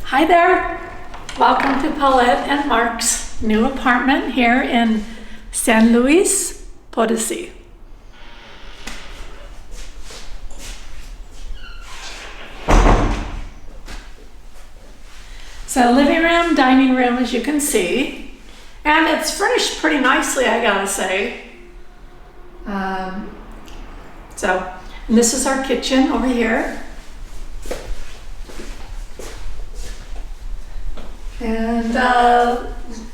Hi there. Welcome to Paulette and Mark's new apartment here in San Luis Potosi. So living room, dining room, as you can see, and it's furnished pretty nicely, I gotta say. And this is our kitchen over here. And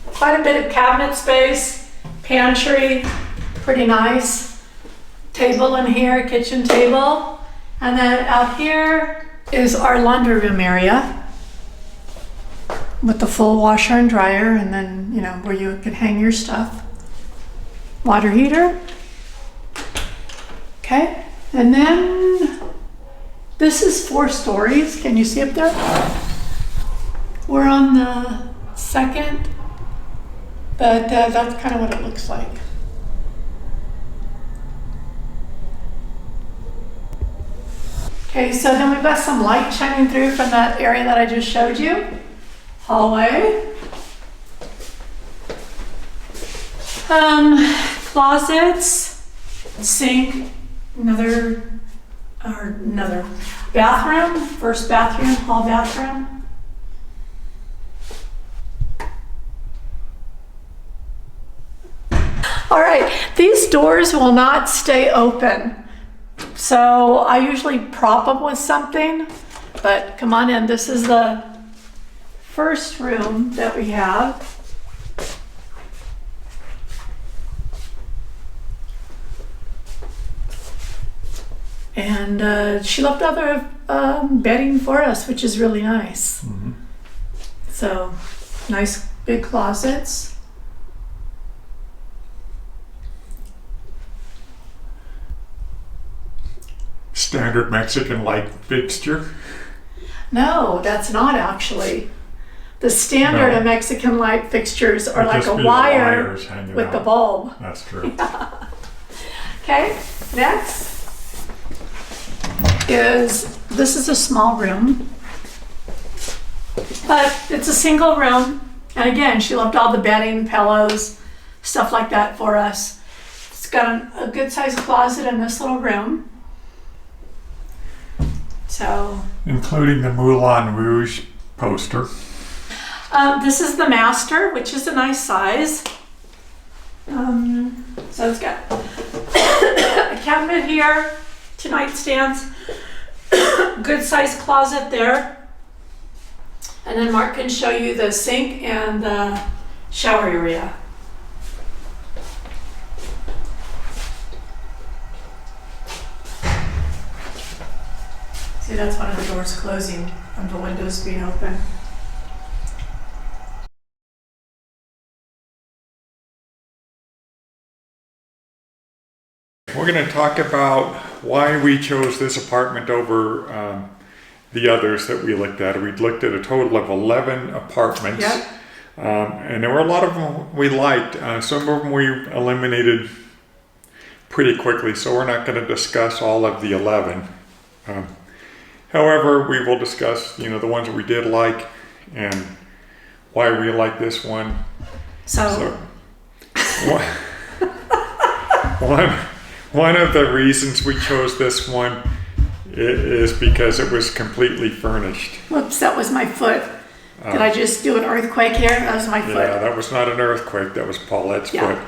quite a bit of cabinet space, pantry, pretty nice. Table in here, kitchen table. And then out here is our laundry room area with the full washer and dryer, and then, you know, where you can hang your stuff. Water heater. Okay, and then this is 4 stories. Can you see up there? We're on the second, but that's kind of what it looks like. Okay, so then we've got some light shining through from that area that I just showed you. Hallway. Closets, sink, another bathroom, first bathroom, hall bathroom. All right, these doors will not stay open. So I usually prop them with something, but come on in. This is the first room that we have. And she left other bedding for us, which is really nice. Mm-hmm. So nice big closets. Standard Mexican light fixture? No, that's not actually. The standard of Mexican light fixtures are like a wire with the bulb. That's true. Yeah. Okay, next this is a small room, but it's a single room. And again, she left all the bedding, pillows, stuff like that for us. It's got a good sized closet in this little room. So, including the Moulin Rouge poster. This is the master, which is a nice size. So it's got a cabinet here, 2 nightstands, good sized closet there. And then Mark can show you the sink and the shower area. See, that's one of the doors closing and the windows being open. We're going to talk about why we chose this apartment over the others that we looked at. We looked at a total of 11 apartments. Yep. And there were a lot of them we liked. Some of them we eliminated pretty quickly, so we're not going to discuss all of the 11. However, we will discuss, the ones that we did like and why we like this one. One of the reasons we chose this one is because it was completely furnished. Whoops, that was my foot. Did I just do an earthquake here? That was my foot. Yeah, that was not an earthquake. That was Paulette's foot.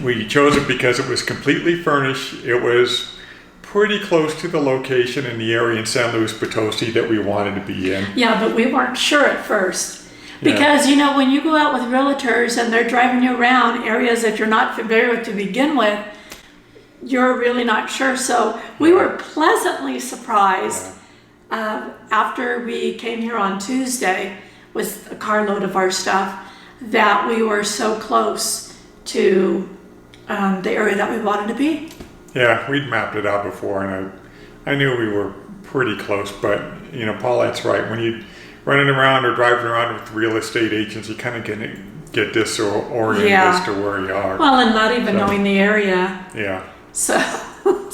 We chose it because it was completely furnished. It was pretty close to the location in the area in San Luis Potosi that we wanted to be in. Yeah, but we weren't sure at first. Because, when you go out with realtors and they're driving you around areas that you're not familiar with to begin with, you're really not sure. So we were pleasantly surprised after we came here on Tuesday with a carload of our stuff that we were so close to the area that we wanted to be. Yeah, we'd mapped it out before, and I knew we were pretty close, but, Paulette's right. When you running around or driving around with real estate agents, you kind of get disoriented as to where you are. Well, and not even knowing the area. Yeah. So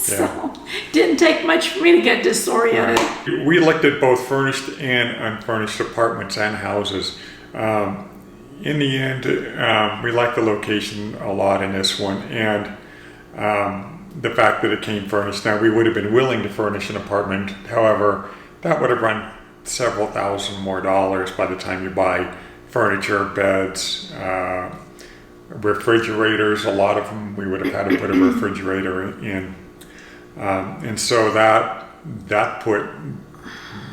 So didn't take much for me to get disoriented. Right. We looked at both furnished and unfurnished apartments and houses. In the end, we liked the location a lot in this one, and the fact that it came furnished. Now, we would have been willing to furnish an apartment. However, that would have run several thousand more dollars by the time you buy furniture, beds, refrigerators. A lot of them, we would have had to put a refrigerator in. And so that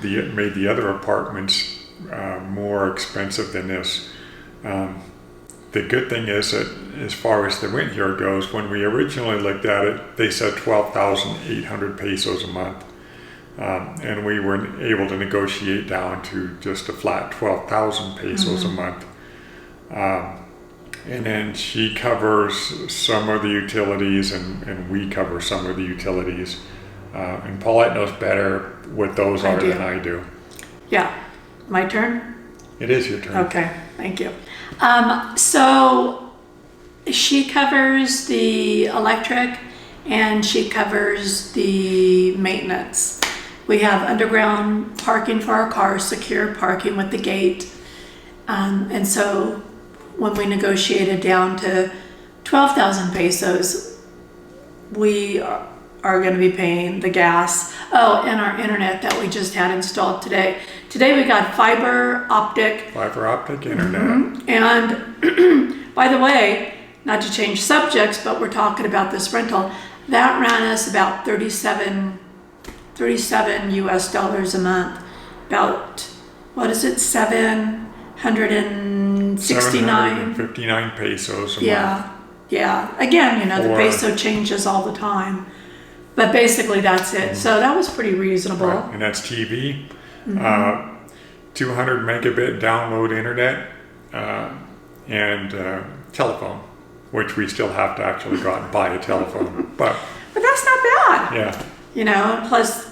made the other apartments more expensive than this. The good thing is that as far as the rent here goes, when we originally looked at it, they said 12,800 pesos a month. And we were able to negotiate down to just a flat 12,000 pesos a month. And then she covers some of the utilities and we cover some of the utilities. And Paulette knows better what those are than I do. Yeah. My turn? It is your turn. Okay, thank you. So she covers the electric and she covers the maintenance. We have underground parking for our cars, secure parking with the gate. And so when we negotiated down to 12,000 pesos, we are going to be paying the gas. Oh, and our internet that we just had installed today. Today we got fiber optic internet. And by the way, not to change subjects, but we're talking about this rental. That ran us about 37 US dollars a month. About, what is it, 769? 759 pesos a month. Yeah. Again, the peso changes all the time. But basically that's it. So that was pretty reasonable. Right. And that's TV, 200 megabit download internet, and telephone, which we still have to actually go out and buy a telephone. But that's not bad. Yeah. Plus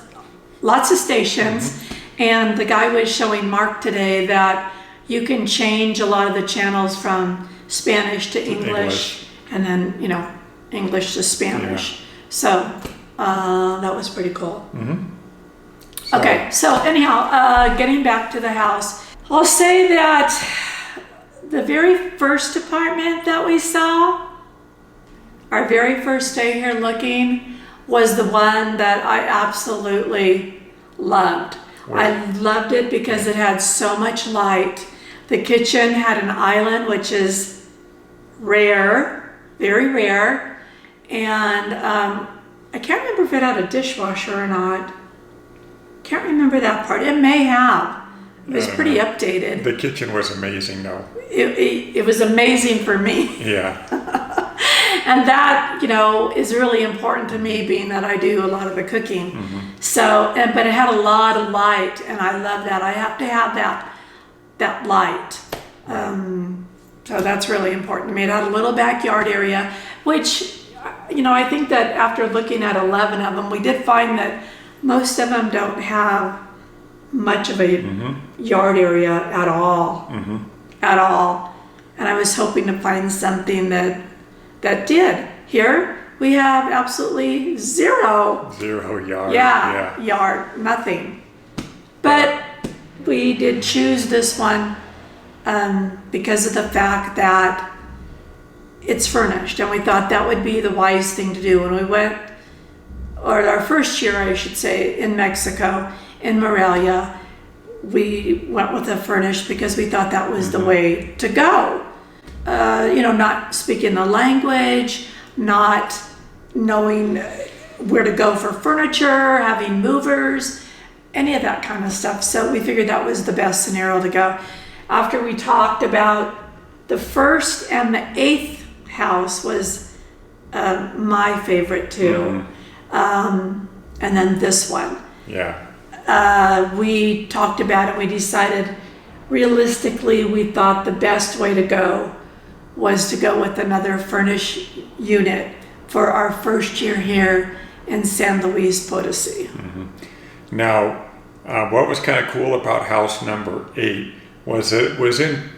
lots of stations. And the guy was showing Mark today that you can change a lot of the channels from Spanish to English. And then, English to Spanish. Yeah. So that was pretty cool. Okay, so anyhow, getting back to the house, I'll say that the very first apartment that we saw, our very first day here looking, was the one that I absolutely loved. I loved it because it had so much light. The kitchen had an island, which is rare, very rare, and I can't remember if it had a dishwasher or not. Can't remember that part. It may have. It was pretty updated. The kitchen was amazing, though. It was amazing for me. Yeah. And that, is really important to me, being that I do a lot of the cooking. So, but it had a lot of light, and I love that. I have to have that light. So that's really important to me. It had a little backyard area, which, I think that after looking at 11 of them, we did find that most of them don't have much of a yard area at all. At all. And I was hoping to find something that did. Here, we have absolutely zero. Zero yard. Yeah, yard, nothing. But we did choose this one because of the fact that it's furnished, and we thought that would be the wise thing to do when we went, or our first year, I should say, in Mexico, in Morelia. We went with a furnished because we thought that was the way to go. Not speaking the language, not knowing where to go for furniture, having movers, any of that kind of stuff. So we figured that was the best scenario to go. After we talked about the first and the 8th house was my favorite too. And then this one. Yeah. We talked about it. We decided realistically we thought the best way to go was to go with another furnished unit for our first year here in San Luis Potosi. Now, what was kind of cool about house number 8 was it was in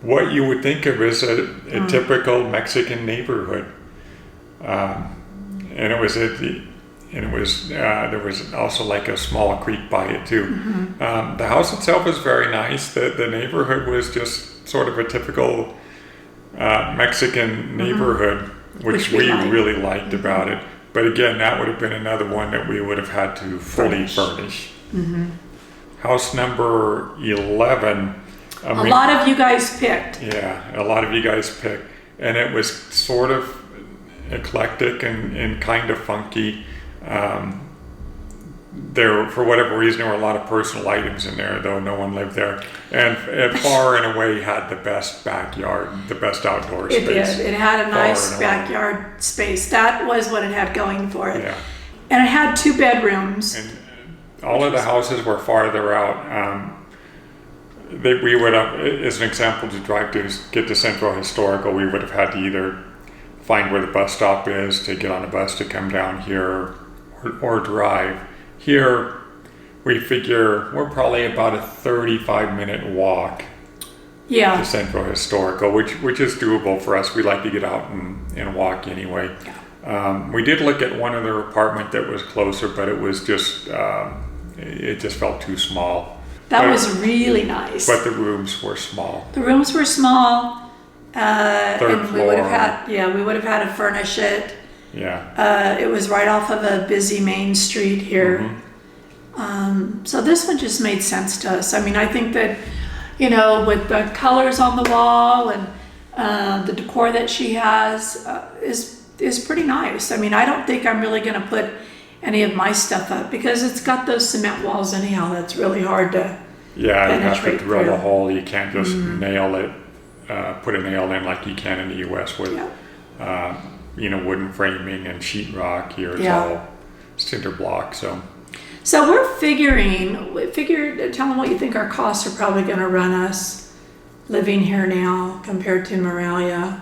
what you would think of as a typical Mexican neighborhood. And it was it was there was also like a small creek by it too. The house itself was very nice. The neighborhood was just sort of a typical Mexican neighborhood, which we really liked about it. But again, that would have been another one that we would have had to fully furnish. House number 11. A lot of you guys picked. Yeah, a lot of you guys picked. And it was sort of eclectic and kind of funky. There, for whatever reason, there were a lot of personal items in there, though no one lived there. And it far and away had the best backyard, the best outdoor space. It did. It had a nice backyard space. That was what it had going for it. Yeah. And it had 2 bedrooms. And all of the houses were farther out. We would have, as an example, to drive to get to Central Historical, we would have had to either find where the bus stop is to get on a bus to come down here, or drive. Here, we figure we're probably about a 35-minute walk to Central Historical, which is doable for us. We like to get out and walk anyway. We did look at one other apartment that was closer, but it was just it just felt too small. That was really nice. But the rooms were small. The rooms were small. Third floor. We would have had to furnish it. Yeah. It was right off of a busy main street here. So this one just made sense to us. I mean, I think that, with the colors on the wall and the decor that she has is pretty nice. I mean, I don't think I'm really going to put any of my stuff up because it's got those cement walls anyhow. That's really hard to penetrate. You have to drill a hole. You can't just nail it, put a nail in like you can in the U.S. with wooden framing and sheetrock. Here it's all cinder block. So we're tell them what you think our costs are probably going to run us living here now compared to Morelia.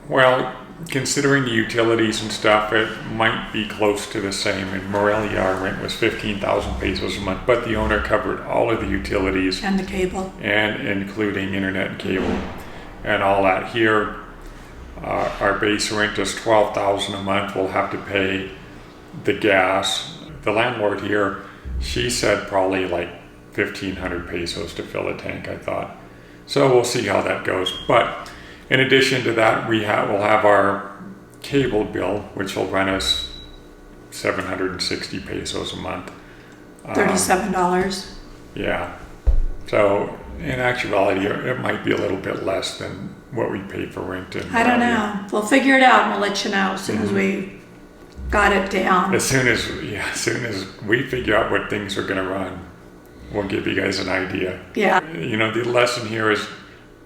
Well, considering the utilities and stuff, it might be close to the same. In Morelia, our rent was 15,000 pesos a month, but the owner covered all of the utilities. And the cable. And including internet and cable and all that. Here, our base rent is 12,000 a month. We'll have to pay the gas. The landlord here, she said probably like 1,500 pesos to fill a tank, I thought. So we'll see how that goes. But in addition to that, we'll have our cable bill, which will run us 760 pesos a month. $37. Yeah. So in actuality, it might be a little bit less than what we pay for rent. I don't know. We'll figure it out and we'll let you know as soon as we got it down. As soon as we figure out what things are going to run, we'll give you guys an idea. Yeah. The lesson here is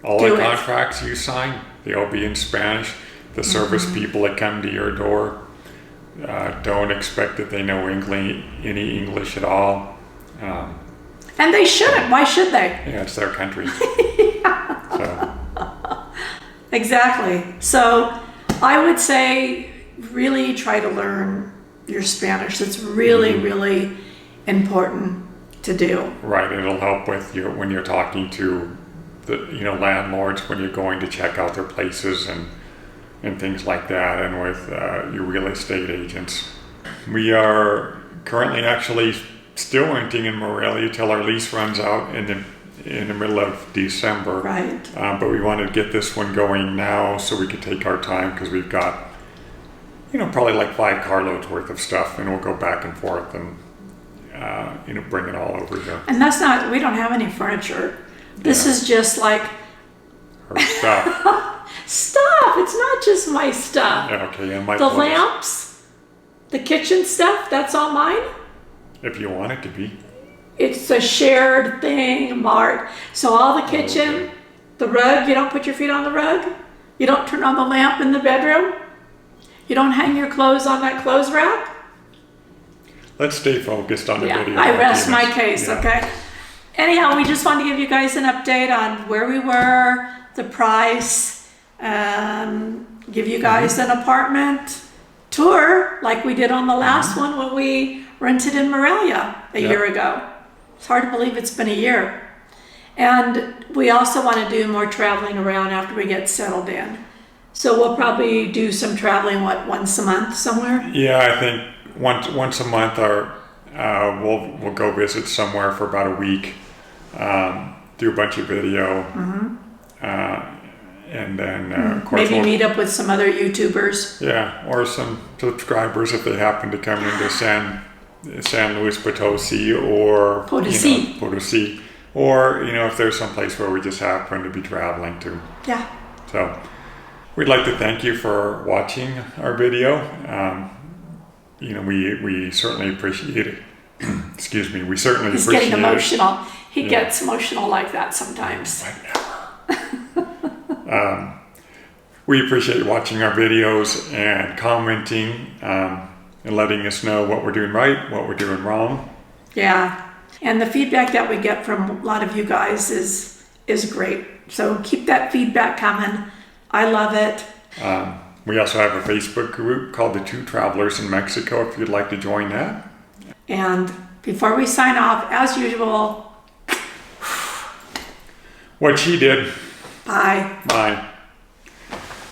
all the contracts you sign, they'll be in Spanish. The service people that come to your door, don't expect that they know any English at all. And they shouldn't. Why should they? Yeah, it's their country. So. Exactly. So I would say really try to learn your Spanish. It's really, really important to do. Right. It'll help with when you're talking to the landlords when you're going to check out their places and things like that, and with your real estate agents. We are currently actually still renting in Morelia till our lease runs out in the middle of December. Right. But we wanted to get this one going now so we could take our time because we've got probably like 5 carloads worth of stuff, and we'll go back and forth and bring it all over here. And we don't have any furniture. This is just like her stuff. Stuff. It's not just my stuff. Okay, and my the lamps, the kitchen stuff. That's all mine. If you want it to be. It's a shared thing, Mark. So all the kitchen, the rug. You don't put your feet on the rug. You don't turn on the lamp in the bedroom. You don't hang your clothes on that clothes rack. Let's stay focused on the video. I rest my case. Okay. Anyhow, we just wanted to give you guys an update on where we were, the price, give you guys an apartment tour like we did on the last one when we rented in Morelia a year ago. It's hard to believe it's been a year. And we also want to do more traveling around after we get settled in. So we'll probably do some traveling, once a month somewhere? Yeah, I think once a month, we'll go visit somewhere for about a week, do a bunch of video, and then of course Maybe meet up with some other YouTubers. yeah, or some subscribers if they happen to come into San Luis Potosi or Potosi, or if there's some place where we just happen to be traveling to. Yeah. So we'd like to thank you for watching our video. We certainly appreciate it. Excuse me. We certainly He's appreciate getting emotional. He Yeah. gets emotional like that sometimes. We appreciate watching our videos and commenting and letting us know what we're doing right, what we're doing wrong. Yeah. And the feedback that we get from a lot of you guys is great. So keep that feedback coming. I love it. We also have a Facebook group called the Two Travelers in Mexico if you'd like to join that. And before we sign off, as usual, What she did. bye. Bye.